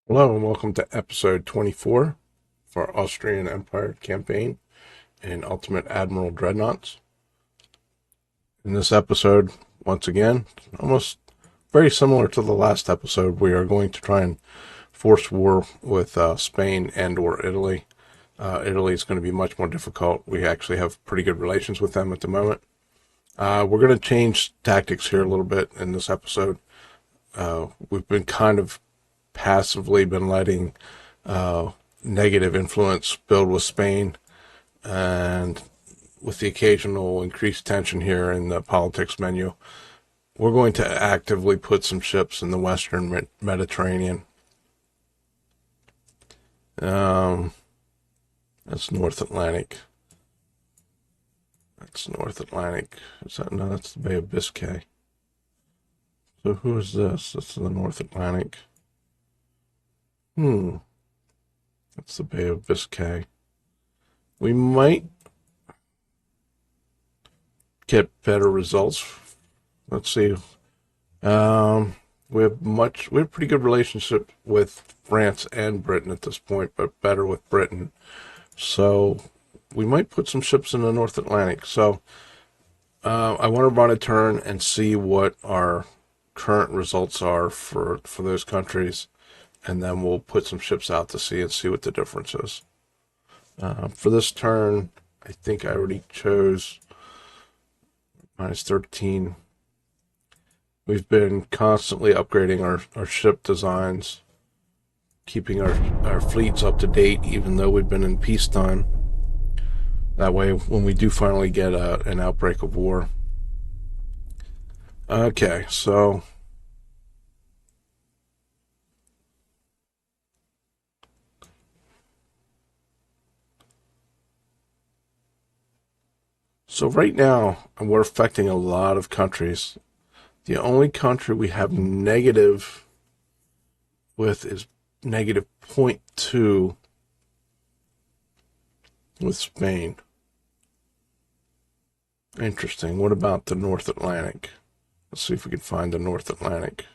Hello and welcome to episode 24 for Austrian Empire campaign in Ultimate Admiral Dreadnoughts. In this episode, once again, almost very similar to the last episode, we are going to try and force war with Spain and or Italy. Italy is going to be much more difficult. We actually have pretty good relations with them at the moment. We're going to change tactics here a little bit in this episode. We've been kind of passively been letting negative influence build with Spain, and with the occasional increased tension here in the politics menu, we're going to actively put some ships in the Western Mediterranean. That's North Atlantic. That's North Atlantic. Is that, no, that's the Bay of Biscay. So who is this? This is the North Atlantic. That's the Bay of Biscay. We might get better results. Let's see. We have pretty good relationship with France and Britain at this point, but better with Britain. So we might put some ships in the North Atlantic. So I want to run a turn and see what our current results are for those countries. And then we'll put some ships out to sea and see what the difference is. For this turn, I think I already chose -13. We've been constantly upgrading our ship designs, keeping our fleets up to date, even though we've been in peacetime. That way, when we do finally get an outbreak of war. Okay, so right now, we're affecting a lot of countries. The only country we have negative with is negative 0.2 with Spain. Interesting. What about the North Atlantic? Let's see if we can find the North Atlantic.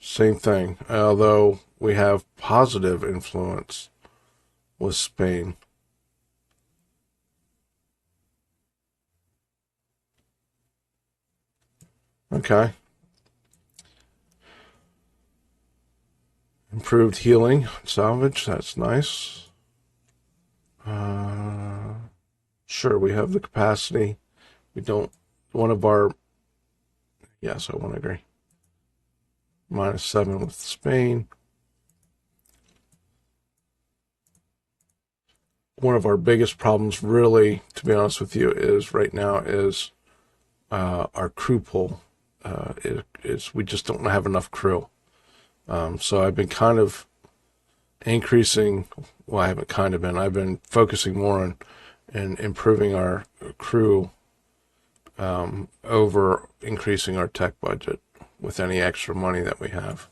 Same thing, although we have positive influence with Spain. Okay. Improved healing, salvage, that's nice. Sure, we have the capacity. We don't, yes, I want to agree. -7 with Spain. One of our biggest problems, really, to be honest with you, is right now is our crew pool. We just don't have enough crew. So I've been kind of increasing, well, I haven't kind of been, I've been focusing more on improving our crew over increasing our tech budget with any extra money that we have.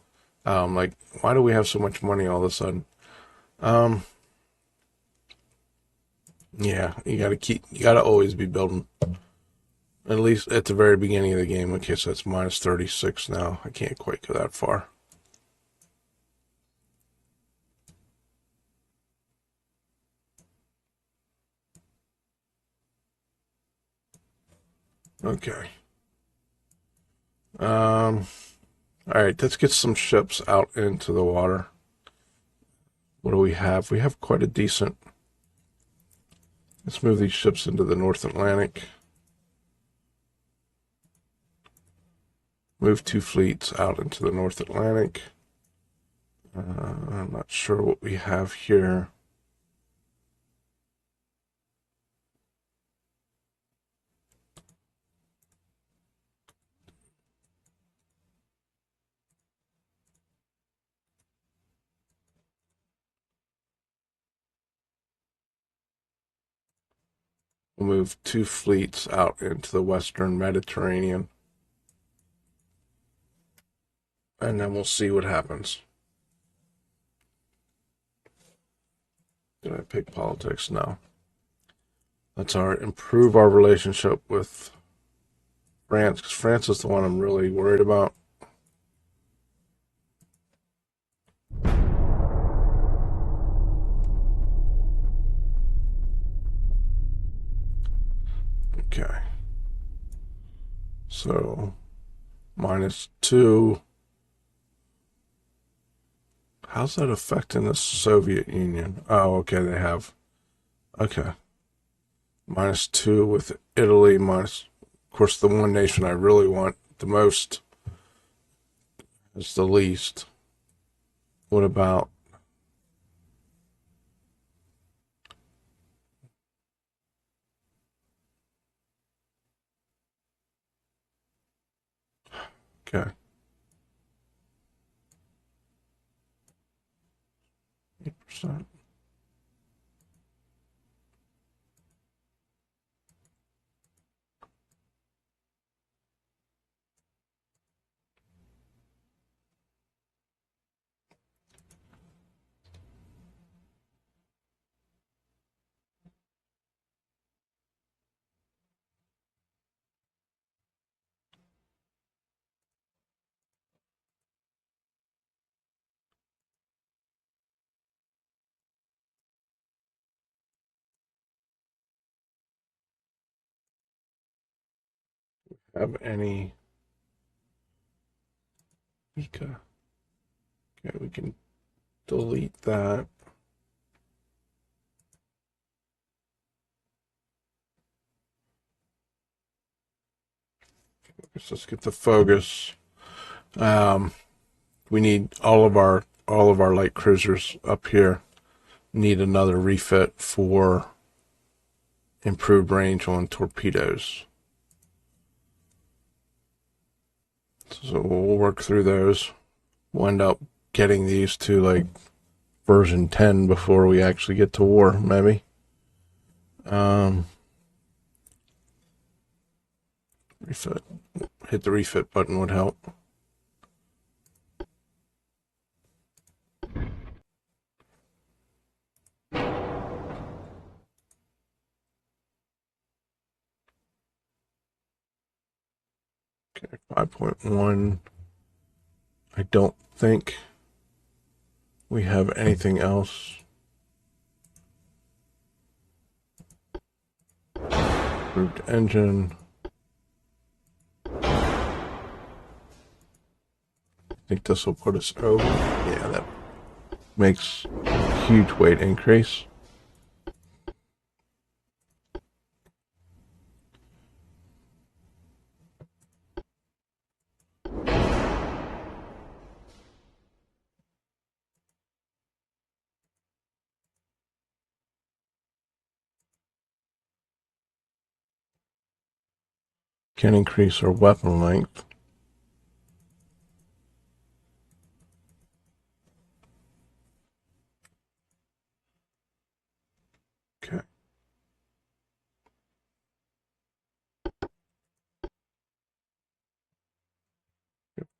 Like, why do we have so much money all of a sudden? Yeah, you gotta always be building. At least at the very beginning of the game. Okay, so it's -36 now. I can't quite go that far. Okay. All right, let's get some ships out into the water. What do we have? We have quite a decent Let's move these ships into the North Atlantic. Move 2 fleets out into the North Atlantic. I'm not sure what we have here. We'll move 2 fleets out into the Western Mediterranean. And then we'll see what happens. Did I pick politics? No. Let's improve our relationship with France, because France is the one I'm really worried about. Okay. So, -2. How's that affecting the Soviet Union? Oh, okay, they have. Okay. -2 with Italy, minus, of course, the one nation I really want the most is the least. What about okay. 8%. Have any Ika? Okay, we can delete that. Let's get the focus. We need all of our light cruisers up here need another refit for improved range on torpedoes. So we'll work through those. We'll end up getting these to like version 10 before we actually get to war, maybe. Refit. Hit the refit button would help. Okay, 5.1. I don't think we have anything else. Improved engine. I think this will put us over. Yeah, that makes a huge weight increase. Can increase our weapon length. Okay.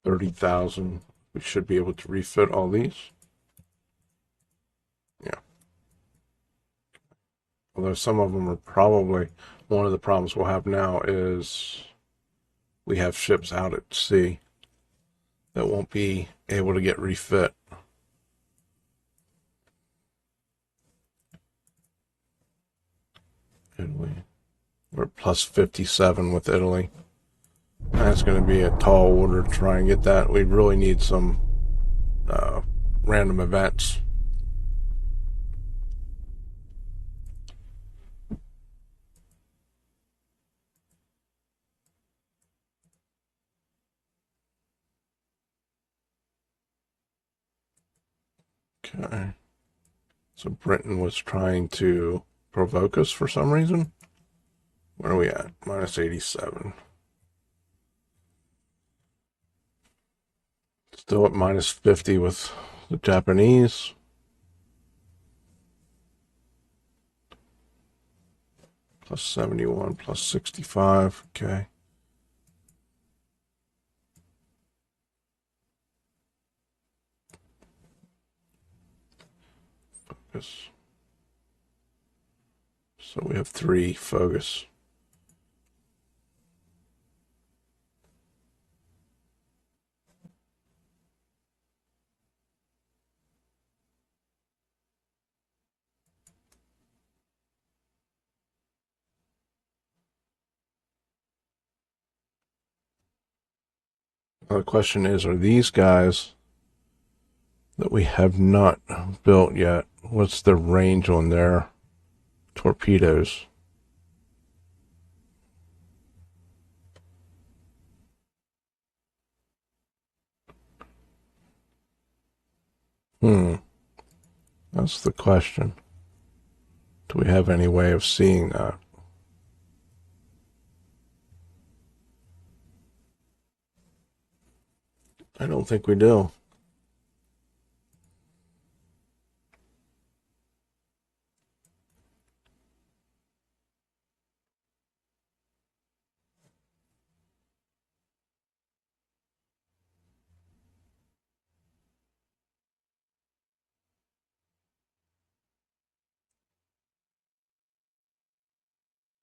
30,000. We should be able to refit all these. Yeah. Although some of them are probably, one of the problems we'll have now is we have ships out at sea that won't be able to get refit. Italy. We're plus 57 with Italy. That's going to be a tall order to try and get that. We really need some random events. Okay. So Britain was trying to provoke us for some reason. Where are we at? Minus 87. Still at minus 50 with the Japanese. Plus 71, plus 65. Okay. Focus. So we have 3 focus. Now the question is, are these guys that we have not built yet, what's the range on their torpedoes? That's the question. Do we have any way of seeing that? I don't think we do.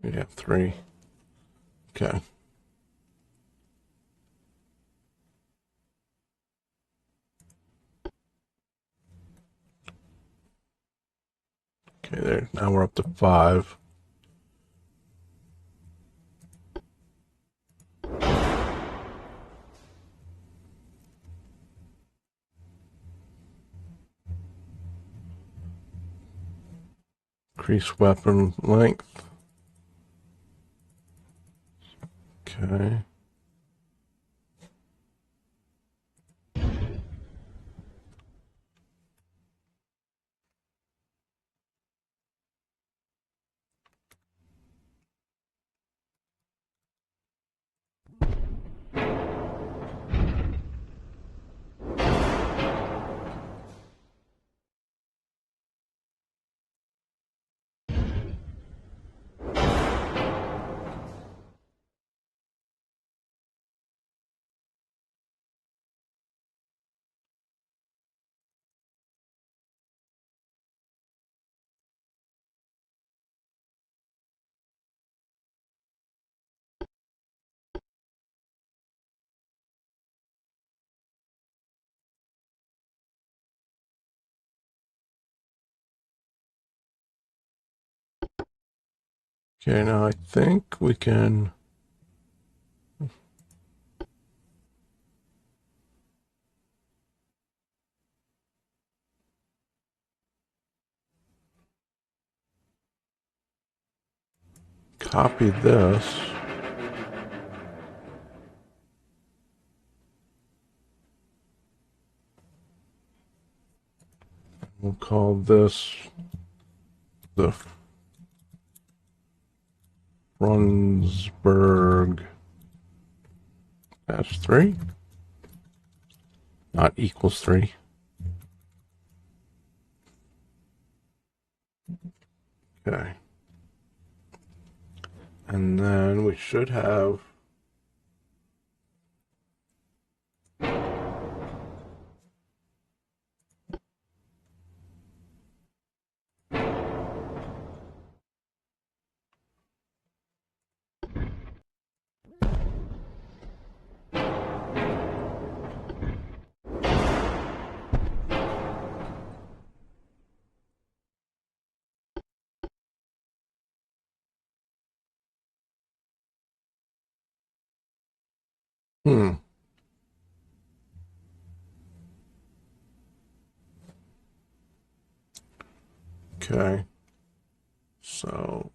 We have 3. Okay. Okay, there. Now we're up to 5. Increase weapon length. Okay. Okay, now I think we can copy this. We'll call this the Brunsberg -3, not equals 3. Okay. And then we should have okay. So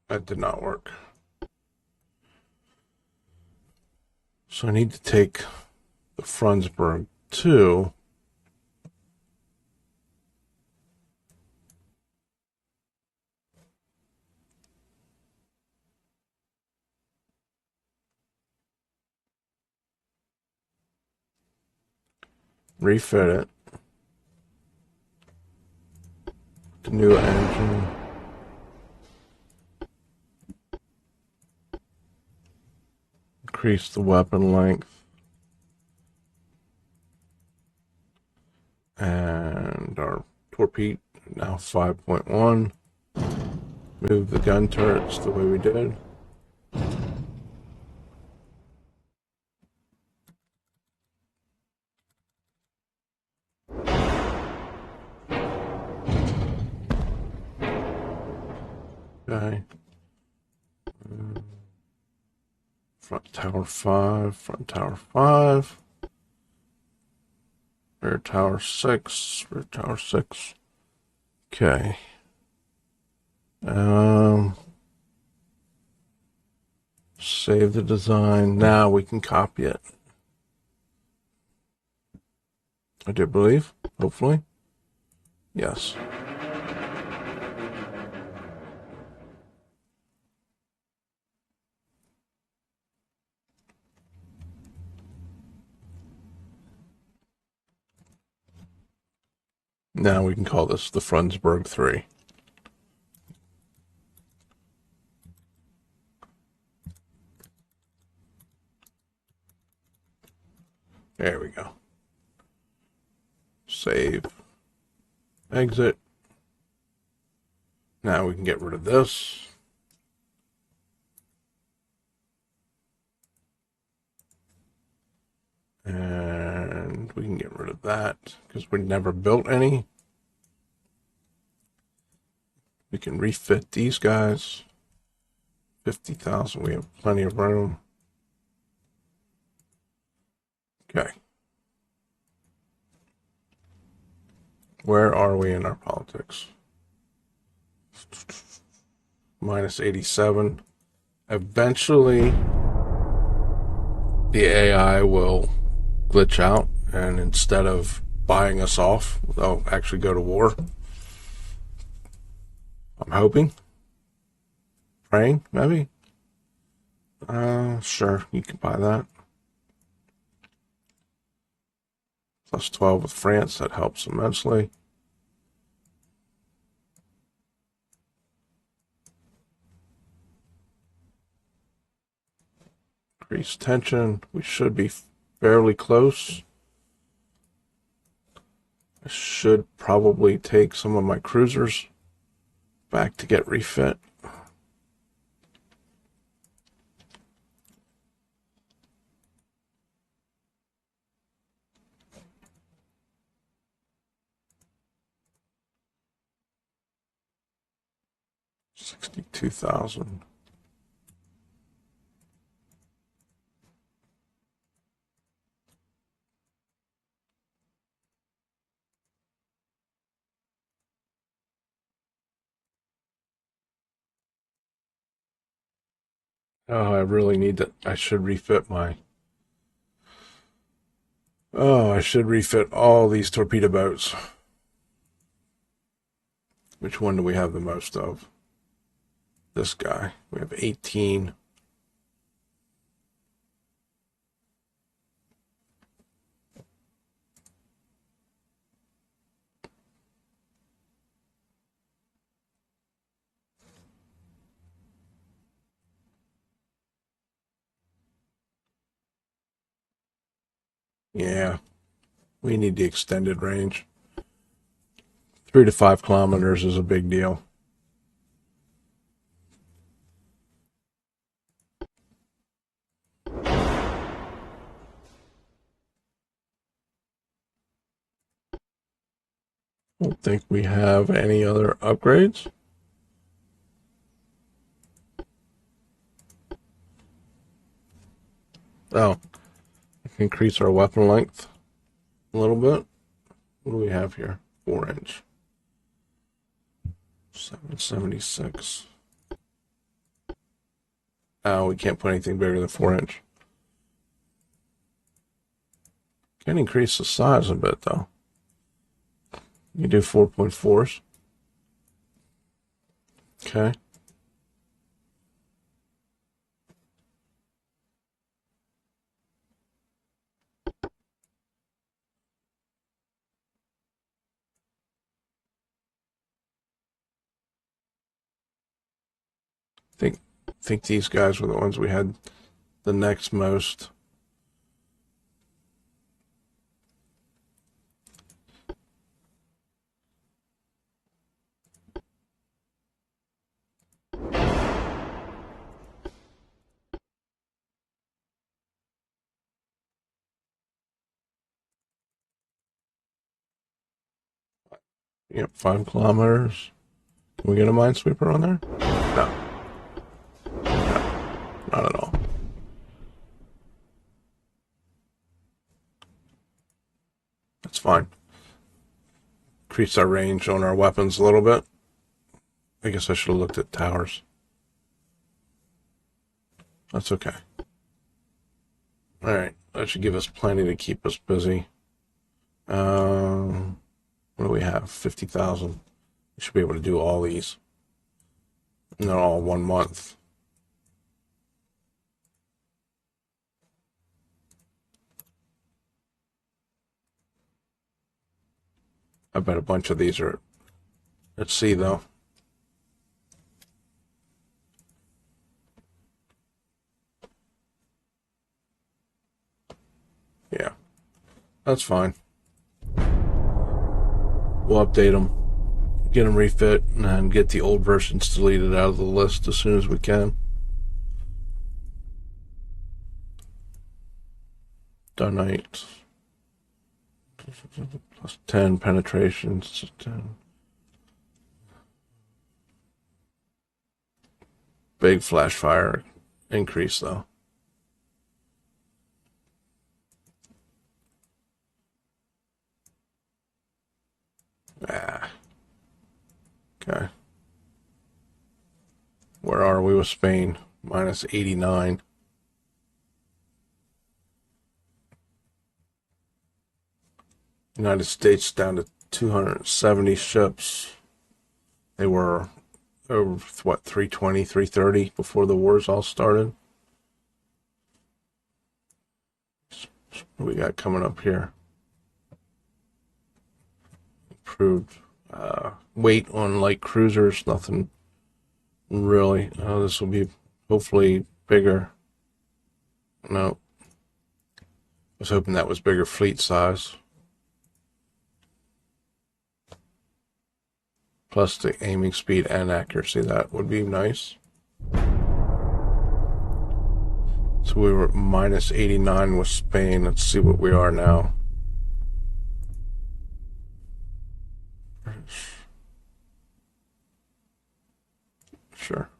That did not work. So I need to take the Frundsberg 2. Refit it. The new engine. Increase the weapon length. And our torpedo now 5.1. Move the gun turrets the way we did. Okay. Front tower 5, front tower 5. Rear tower 6, rear tower 6. Okay. Save the design. Now we can copy it. I do believe, hopefully. Yes. Now we can call this the Frundsberg 3. There we go. Save. Exit. Now we can get rid of this. And we can get rid of that because we never built any. We can refit these guys. 50,000. We have plenty of room. Okay. Where are we in our politics? Minus 87. Eventually, the AI will glitch out, and instead of buying us off, they'll actually go to war. I'm hoping. Praying, maybe. Sure, you can buy that. Plus 12 with France, that helps immensely. Increase tension. We should be fairly close. I should probably take some of my cruisers back to get refit. $62,000. Oh, I really need to. I should refit my. Oh, I should refit all these torpedo boats. Which one do we have the most of? This guy. We have 18. Yeah, we need the extended range. 3 to 5 kilometers is a big deal. Don't think we have any other upgrades. Oh, increase our weapon length a little bit. What do we have here? 4-inch. 776. We can't put anything bigger than 4-inch. Can increase the size a bit, though. You do 4.4s. Okay. Think these guys were the ones we had the next most. Yep, 5 kilometers. Can we get a minesweeper on there? No. No, not at all. That's fine. Increase our range on our weapons a little bit. I guess I should have looked at towers. That's okay. Alright, that should give us plenty to keep us busy. What do we have? 50,000. We should be able to do all these. Not all 1 month. I bet a bunch of these are at sea, though. Yeah, that's fine. We'll update them, get them refit, and get the old versions deleted out of the list as soon as we can. Donate. Plus 10 penetrations. 10. Big flash fire increase, though. Okay. Where are we with Spain? Minus 89. United States down to 270 ships. They were over, what, 320, 330 before the wars all started. What do we got coming up here? Improved weight on light cruisers, nothing really. This will be hopefully bigger. No. I was hoping that was bigger fleet size. Plus the aiming speed and accuracy, that would be nice. So we were minus 89 with Spain. Let's see what we are now. Sure.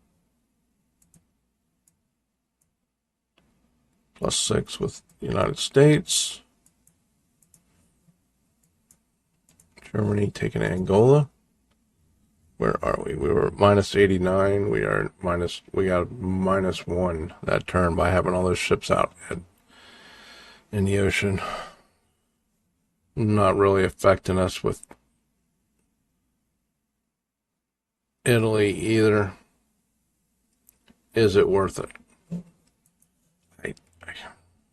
Plus 6 with the United States. Germany taking Angola. Where are we? We were minus 89. We got minus 1 that turn by having all those ships out in the ocean. Not really affecting us with Italy either. Is it worth it?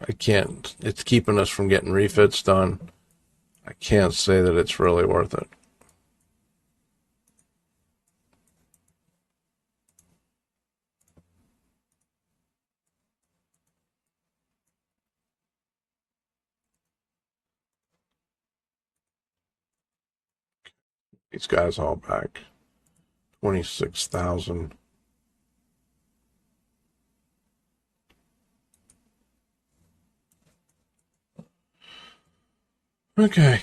I can't. It's keeping us from getting refits done. I can't say that it's really worth it. These guys all back. 26,000. Okay.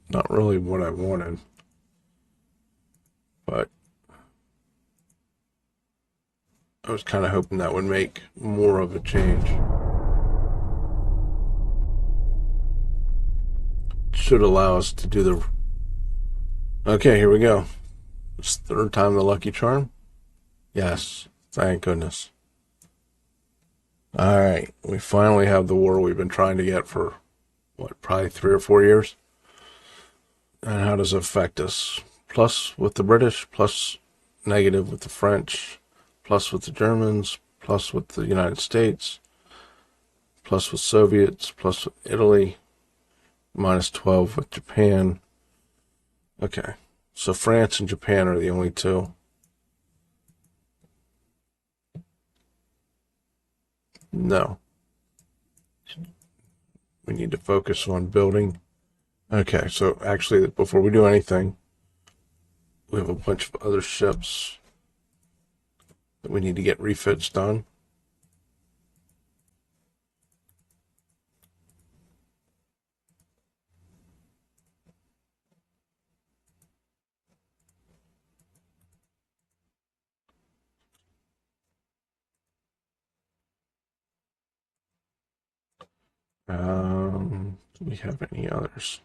Not really what I wanted, but I was kind of hoping that would make more of a change. Should allow us to do the... Okay, here we go. It's third time the lucky charm. Yes, Thank goodness. All right, we finally have the war we've been trying to get for, what, probably 3 or 4 years? And how does it affect us? Plus with the British, plus negative with the French, plus with the Germans, plus with the United States, plus with Soviets, plus with Italy, minus 12 with Japan. Okay, so France and Japan are the only two. No, we need to focus on building. Okay, so actually, before we do anything, we have a bunch of other ships that we need to get refits done. Do we have any others?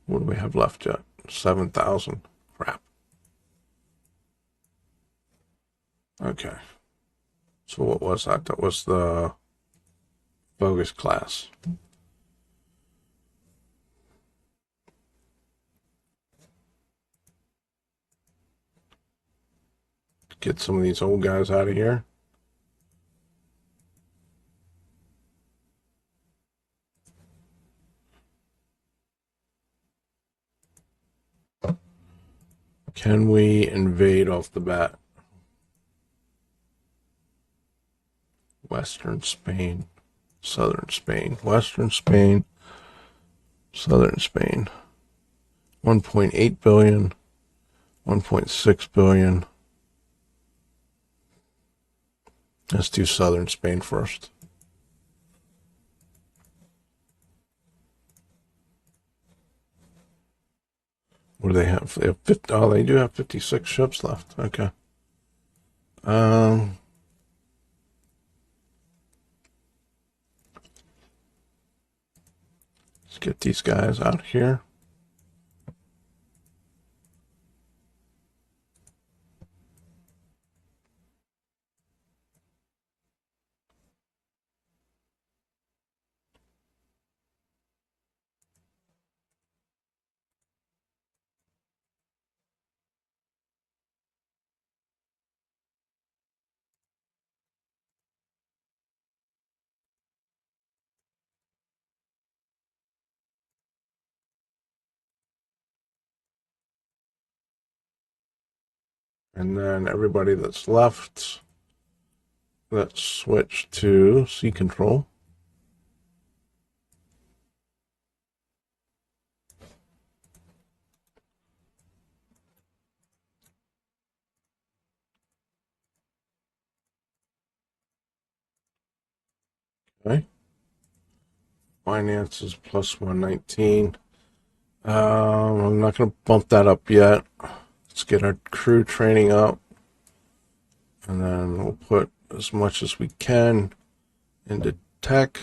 What do we have left yet? 7,000. Crap. Okay. So what was that? That was the bogus class. Get some of these old guys out of here. Can we invade off the bat? Western Spain, Southern Spain, Western Spain, Southern Spain. 1.8 billion, 1.6 billion. Let's do Southern Spain first. What do they have? They have 50, oh, they do have 56 ships left. Okay. Let's get these guys out here. And then everybody that's left, let's switch to sea control. Okay. Finances plus 119. I'm not going to bump that up yet. Let's get our crew training up. And then we'll put as much as we can into tech.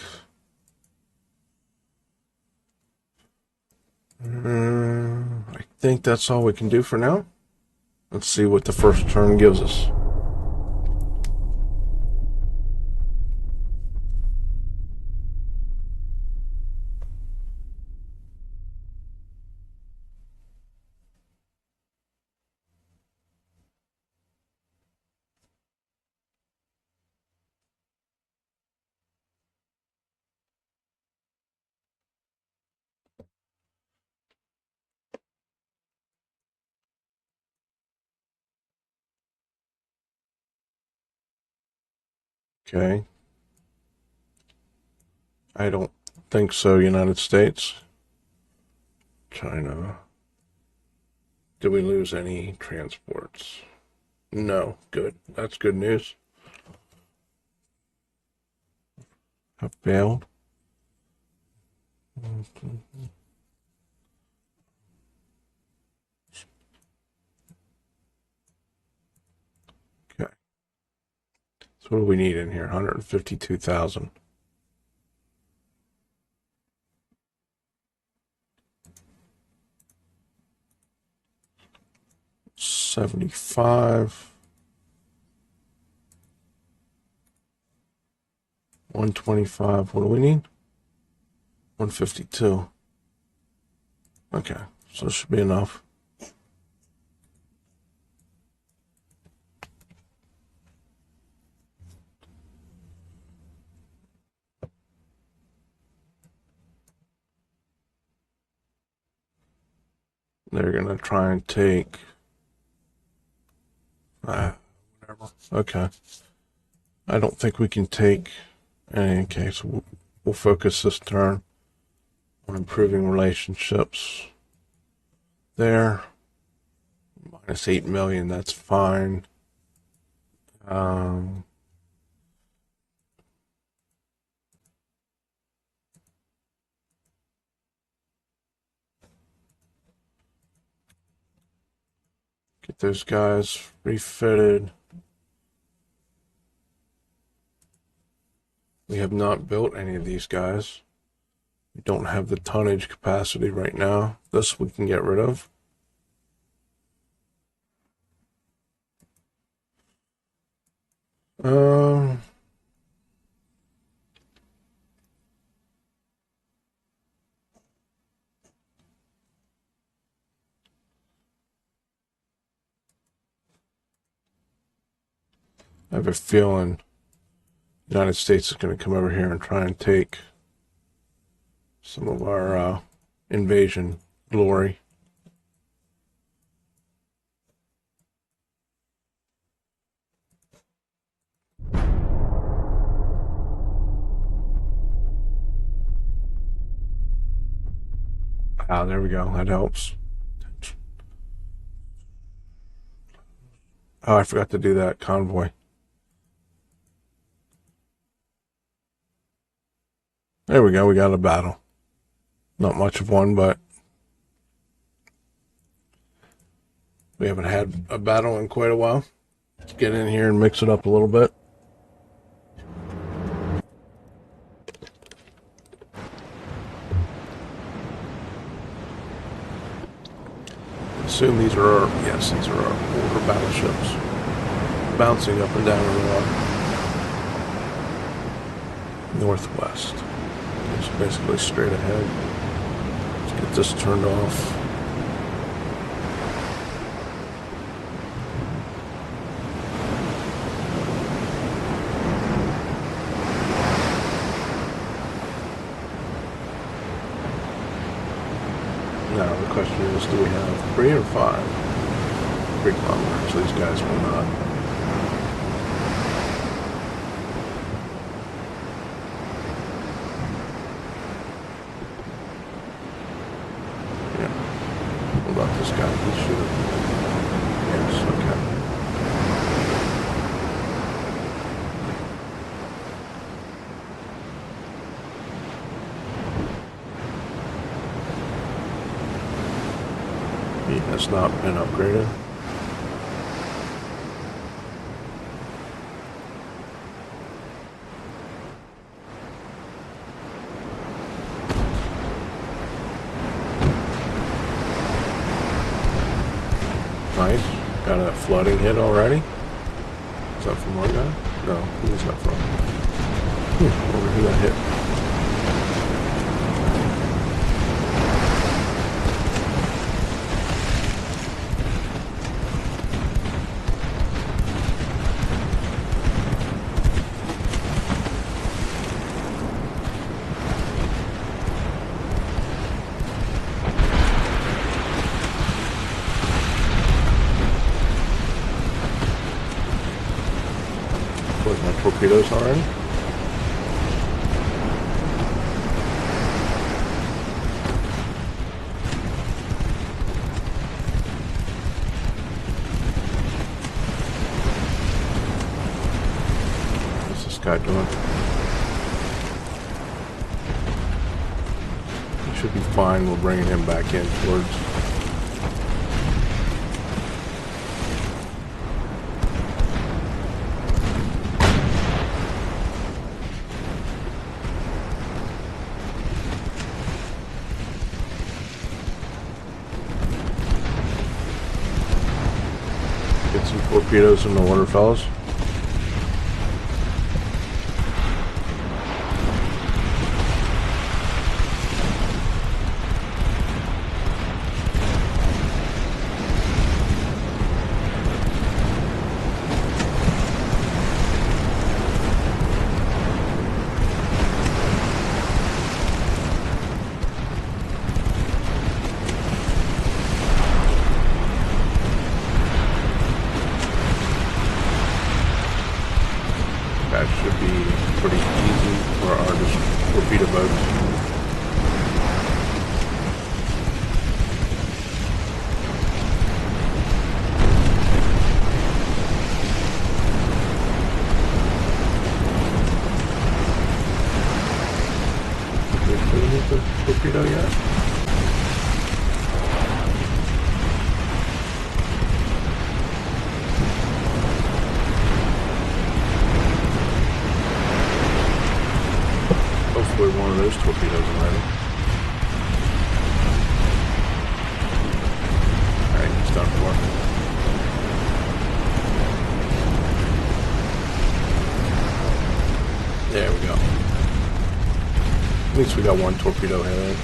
I think that's all we can do for now. Let's see what the first turn gives us. Okay. I don't think so, United States. China. Did we lose any transports? No. Good. That's good news. Have failed. Okay. So what do we need in here? 152,000. 75. 125. What do we need? 152. Okay, so it should be enough. They're going to try and take... whatever. Okay. I don't think we can take... in any case, we'll focus this turn on improving relationships. There. Minus 8 million, that's fine. Get those guys refitted. We have not built any of these guys. We don't have the tonnage capacity right now. This we can get rid of. I have a feeling the United States is going to come over here and try and take some of our invasion glory. Ah, there we go. That helps. Oh, I forgot to do that convoy. There we go. We got a battle. Not much of one, but we haven't had a battle in quite a while. Let's get in here and mix it up a little bit. Assume these are our, yes, these are our older battleships. Bouncing up and down in the northwest. It's basically straight ahead. Let's get this turned off. Now the question is, do we have 3 or 5 big bombers? These guys will not. Yeah. What about this guy? He should have. Yes, okay. He has not been upgraded. Nice. Got a flooding hit already. Is that from our guy? No, who's that from? Over who got hit. My torpedoes already. What's this guy doing? He should be fine. We're bringing him back in towards. Get some torpedoes in the water, fellas. That should be pretty easy for our torpedo boats. Did we hit the torpedo yet? Hopefully one of those torpedoes will hit him. Alright, he's done for. There we go. At least we got one torpedo hit in.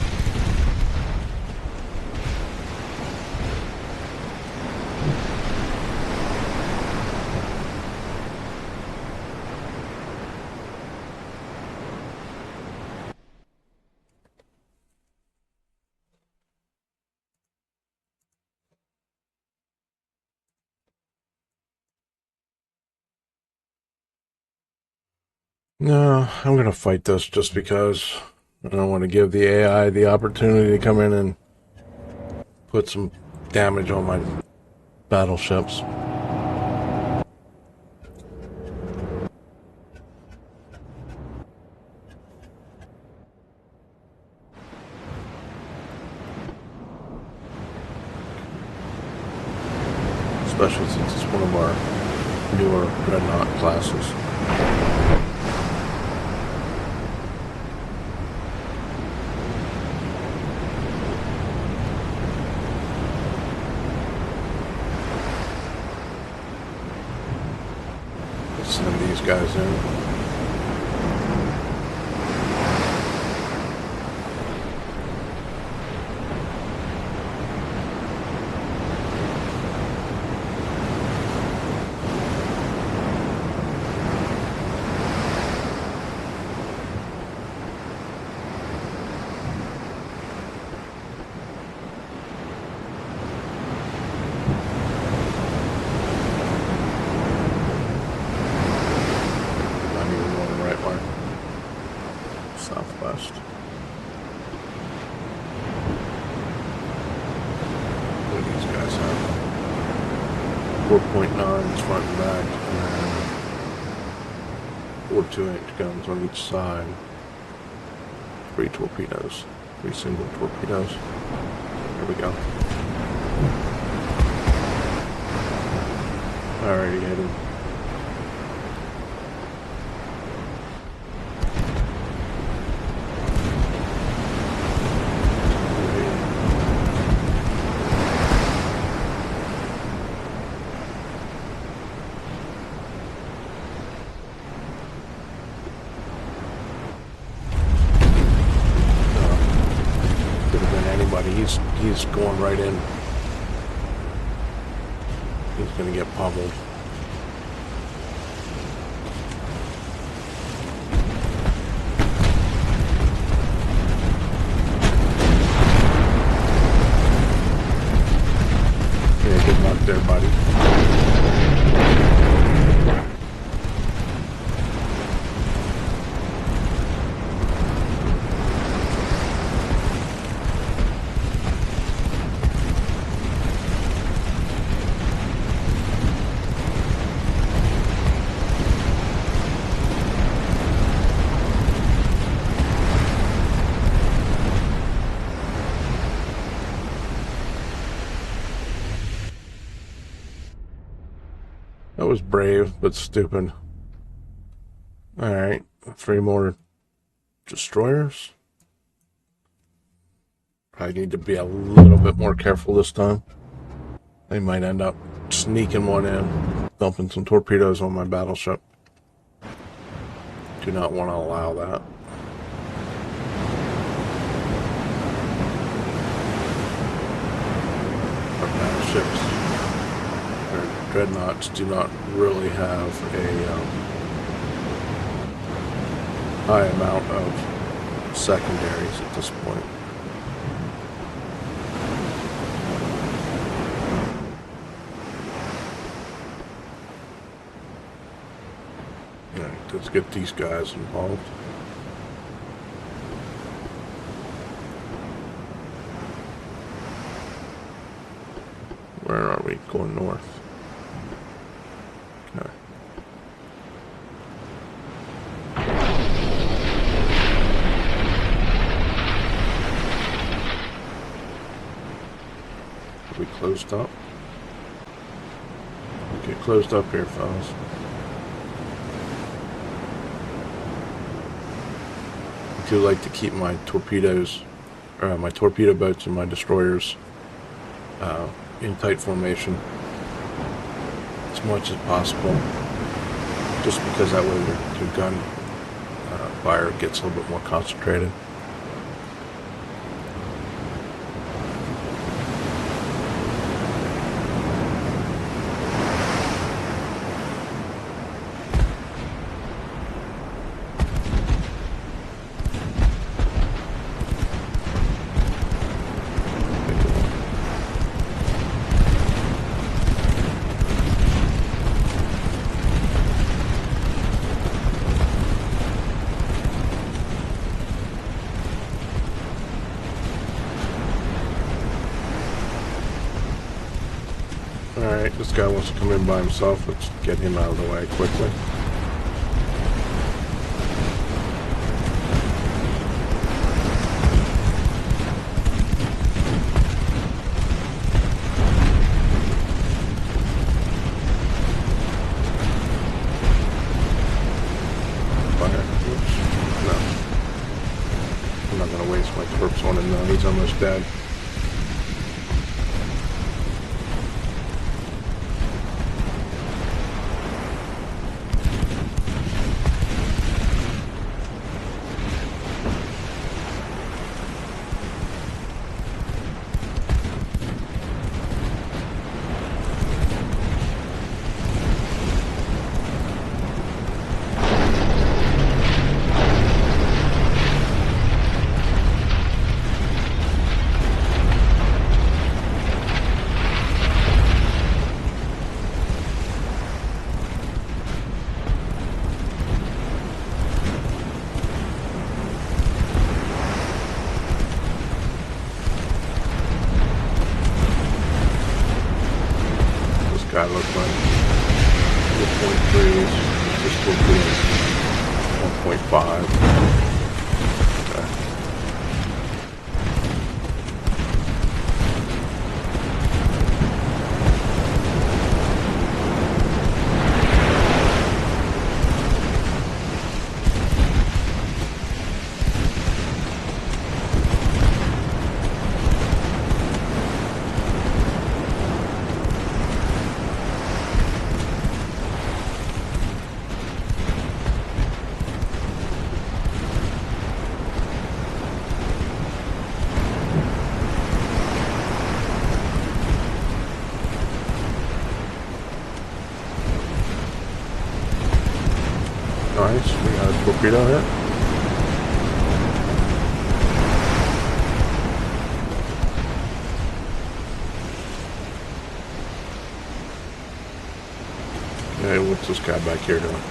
No, I'm going to fight this just because I don't want to give the AI the opportunity to come in and put some damage on my battleships. Especially since it's one of our newer Dreadnought classes. Send these guys in. Southwest. What do these guys have? 4.9s front and back, and 4 2-inch guns on each side. 3 torpedoes. 3 single torpedoes. There we go. Alrighty, hit him. He's going right in. He's going to get pummeled. Yeah, good luck there, buddy. That was brave, but stupid. Alright, 3 more destroyers. I need to be a little bit more careful this time. They might end up sneaking one in, dumping some torpedoes on my battleship. Do not want to allow that. Our battleships, or dreadnoughts, do not really have a high amount of secondaries at this point. Let's get these guys involved. Where are we? Going north. Okay. Are we closed up? Get closed up here, fellas. I do like to keep my torpedoes, my torpedo boats and my destroyers in tight formation as much as possible, just because that way your gun fire gets a little bit more concentrated. Alright, this guy wants to come in by himself. Let's get him out of the way quickly. Fire. Oops. No. I'm not going to waste my corpse on him now. He's almost dead. Guy looks like 4.3, this will be 1.5. Okay. Nice, we got a torpedo here. Okay, what's this guy back here doing?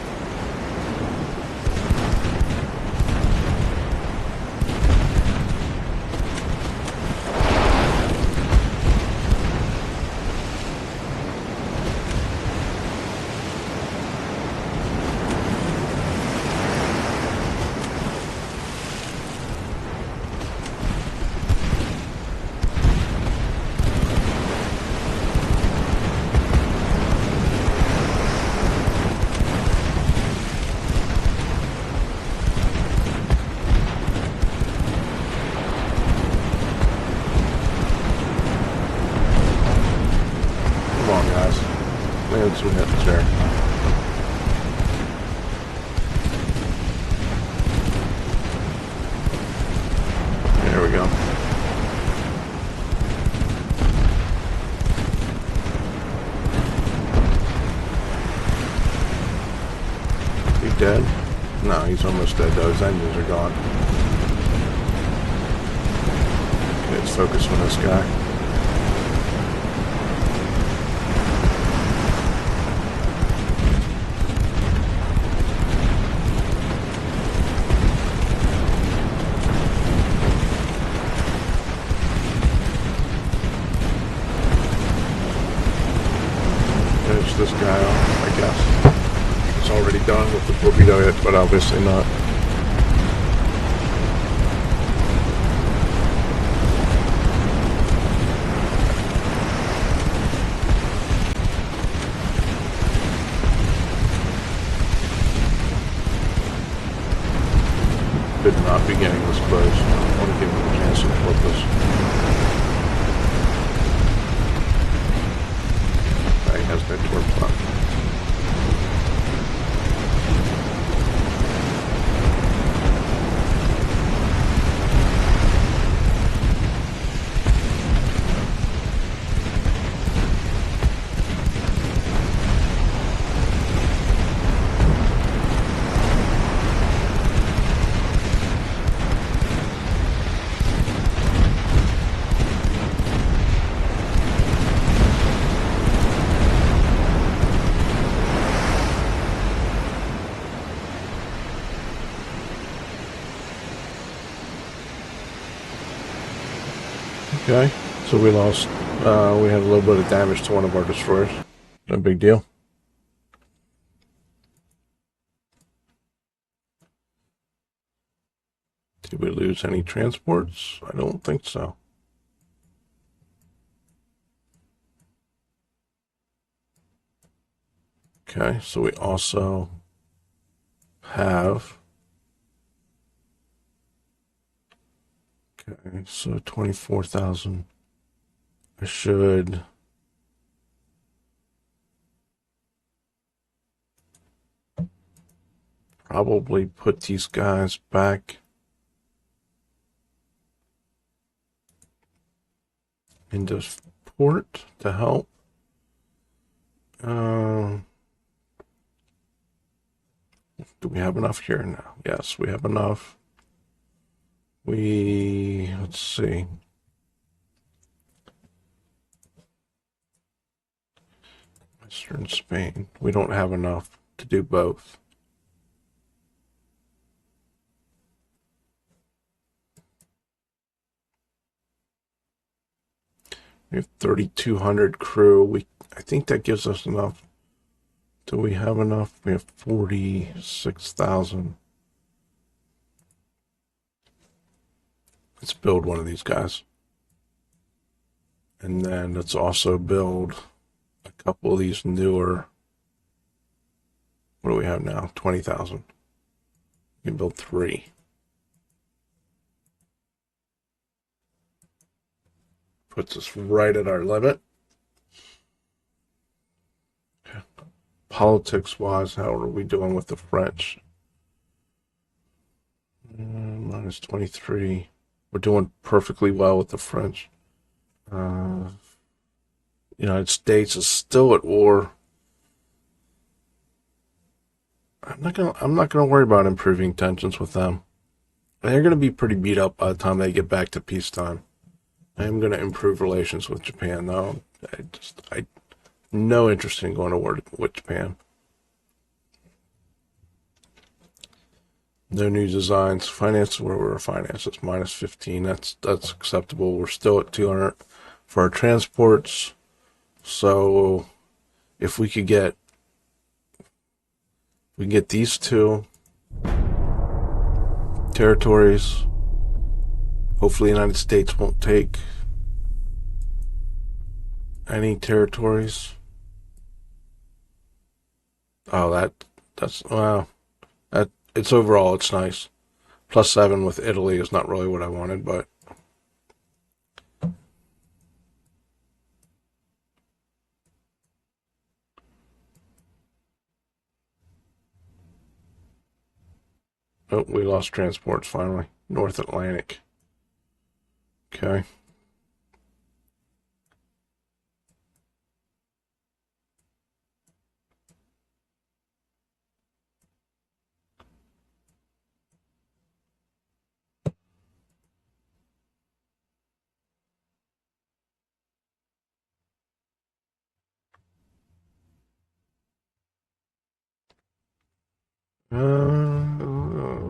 Land some hits there. There we go. He dead? No, he's almost dead though. His engines are gone. Okay, let's focus on this guy. Finish this guy off, I guess. It's already done with the torpedo hit, but obviously not. Could not be getting this close. I want to give him a chance to flip this. He has that torp. Okay, so we lost, we had a little bit of damage to one of our destroyers. No big deal. Did we lose any transports? I don't think so. Okay, so we also have, okay, so 24,000. I should probably put these guys back into port to help. Do we have enough here now? Yes, we have enough. Let's see. Western Spain. We don't have enough to do both. We have 3,200 crew. I think that gives us enough. Do we have enough? We have 46,000. Let's build one of these guys. And then let's also build a couple of these newer. What do we have now? 20,000. We can build 3. Puts us right at our limit. Okay. Politics-wise, how are we doing with the French? Minus 23. We're doing perfectly well with the French. United States is still at war. I'm not gonna worry about improving tensions with them. They're gonna be pretty beat up by the time they get back to peacetime. I am gonna improve relations with Japan though. I no interest in going to war with Japan. No new designs. Finance, where we're finance, it's minus 15. That's acceptable. We're still at 200 for our transports. So if we get these 2 territories, hopefully the United States won't take any territories. Oh, that's wow. It's overall, it's nice. +7 with Italy is not really what I wanted, but Oh, we lost transports finally. North Atlantic. Okay.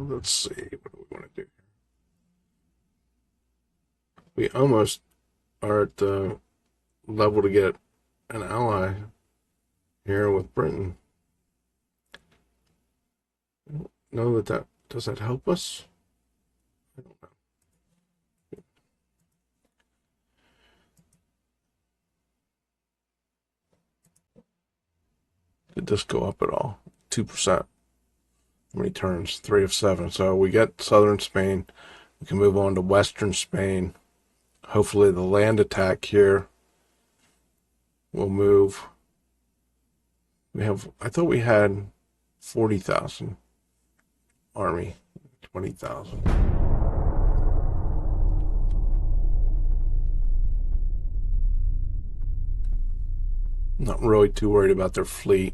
Let's see. What do we want to do? We almost are at the level to get an ally here with Britain. I don't know that does that help us? I don't know. Did this go up at all? 2%. How many turns? 3 of 7. So we get southern Spain. We can move on to western Spain. Hopefully the land attack here will move. I thought we had 40,000 army, 20,000. Not really too worried about their fleet.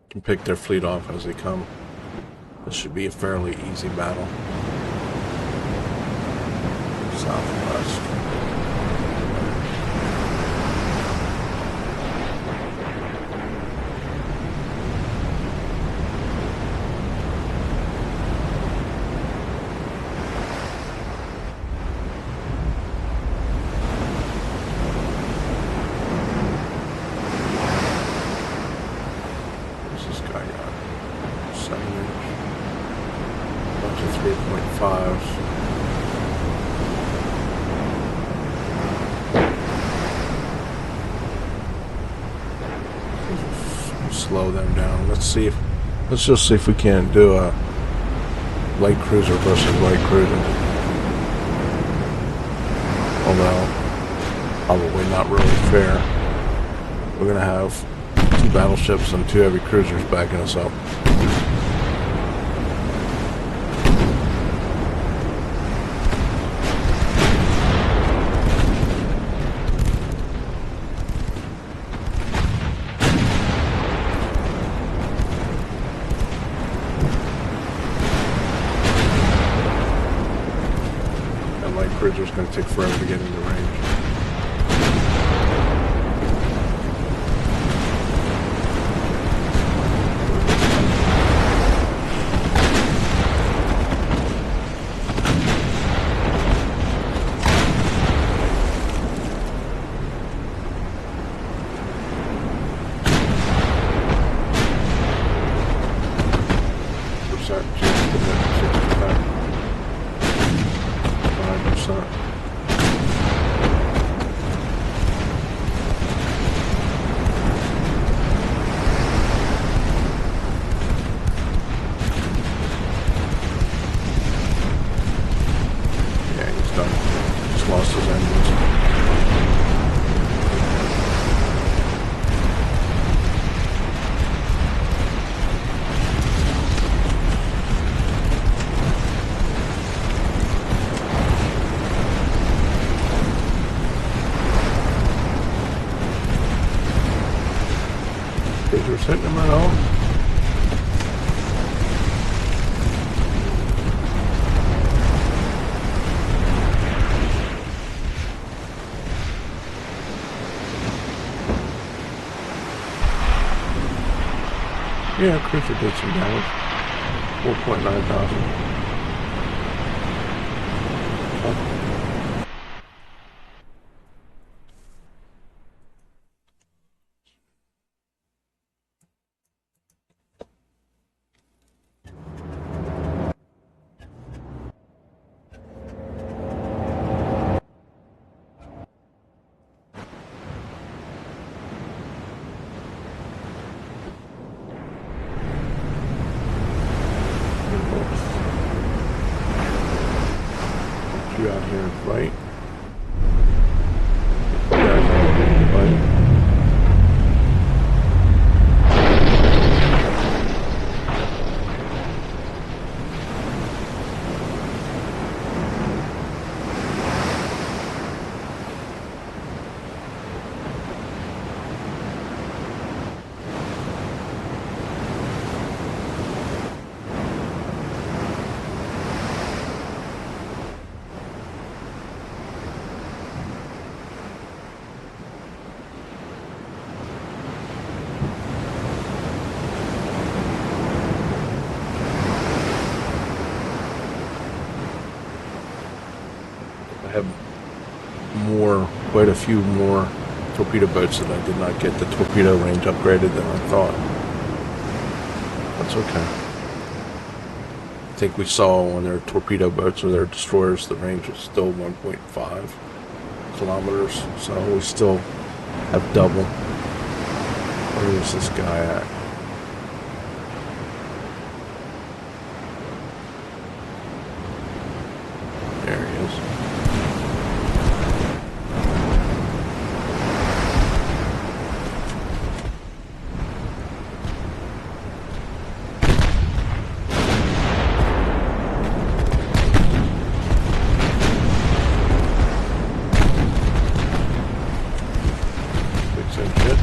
Can pick their fleet off as they come. This should be a fairly easy battle. Southwest. What's this guy got? 7-inch. Bunch of 3.5s. Slow them down. Let's just see if we can't do a light cruiser versus light cruiser. Although probably not really fair. We're gonna have 2 battleships and 2 heavy cruisers backing us up. Cruiser's going to take forever to get into range. Lost his engines. Cruisers hitting him at all. Yeah, cruiser did some damage. 4.9 thousand. fight. You guys want to fight? I have quite a few more torpedo boats that I did not get the torpedo range upgraded than I thought. That's okay. I think we saw on their torpedo boats or their destroyers, the range was still 1.5 kilometers, so we still have double. Where is this guy at? There he is. Fixing shit.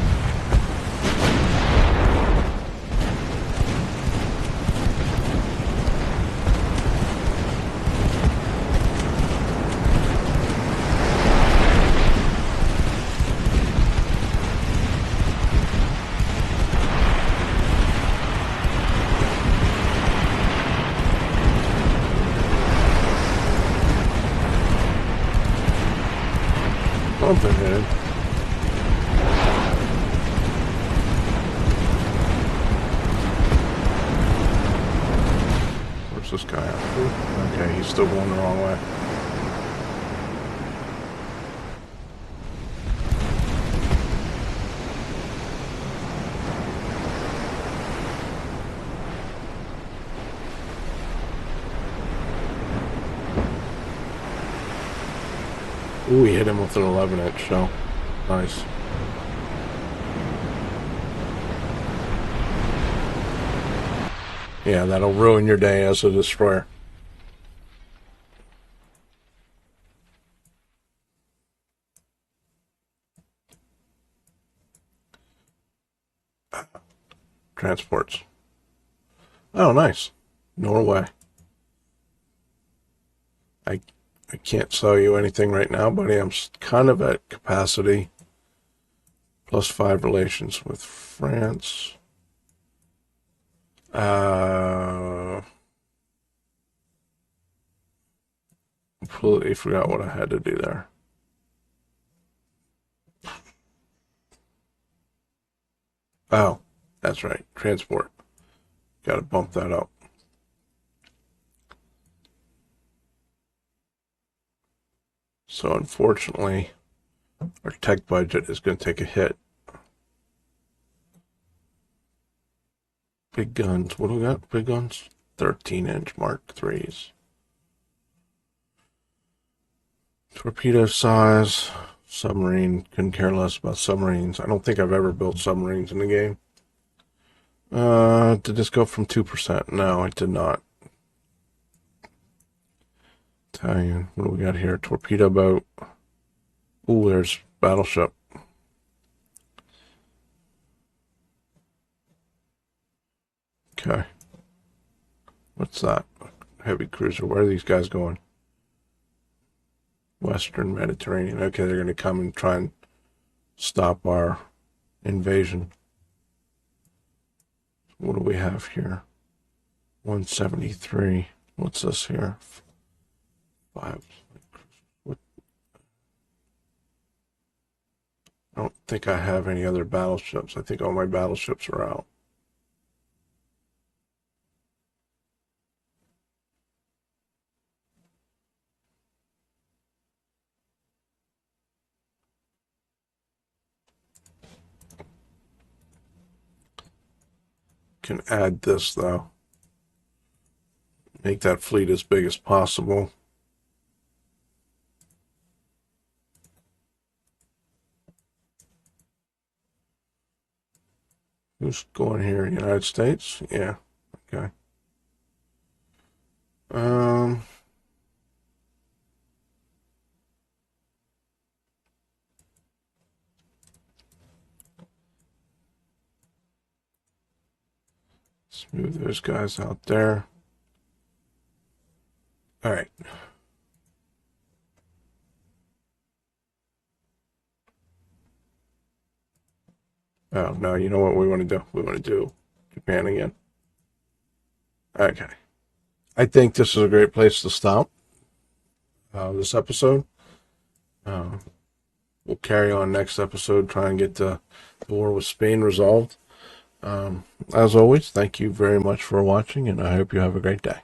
Something hit. Where's this guy at? Okay, he's still going the wrong way. Ooh, we hit him with an 11-inch shell. Nice. Yeah, that'll ruin your day as a destroyer. Transports. Oh, nice. Norway. I can't sell you anything right now, buddy. I'm kind of at capacity. +5 relations with France. Completely forgot what I had to do there. Oh, that's right. Transport. Got to bump that up. So unfortunately, our tech budget is going to take a hit. Big guns. What do we got? Big guns? 13-inch Mark IIIs. Torpedo size. Submarine. Couldn't care less about submarines. I don't think I've ever built submarines in the game. Did this go from 2%? No, it did not. Italian. What do we got here? Torpedo boat. Ooh, there's battleship. Okay. What's that? Heavy cruiser. Where are these guys going? Western Mediterranean. Okay, they're going to come and try and stop our invasion. What do we have here? 173. What's this here? 5. What? I don't think I have any other battleships. I think all my battleships are out. Can add this though. Make that fleet as big as possible. Who's going here? United States? Yeah. Okay. Um, let's move those guys out there. All right. Oh, no, you know what we want to do? We want to do Japan again. Okay. I think this is a great place to stop this episode. Uh, we'll carry on next episode, try and get the war with Spain resolved. As always, thank you very much for watching, and I hope you have a great day.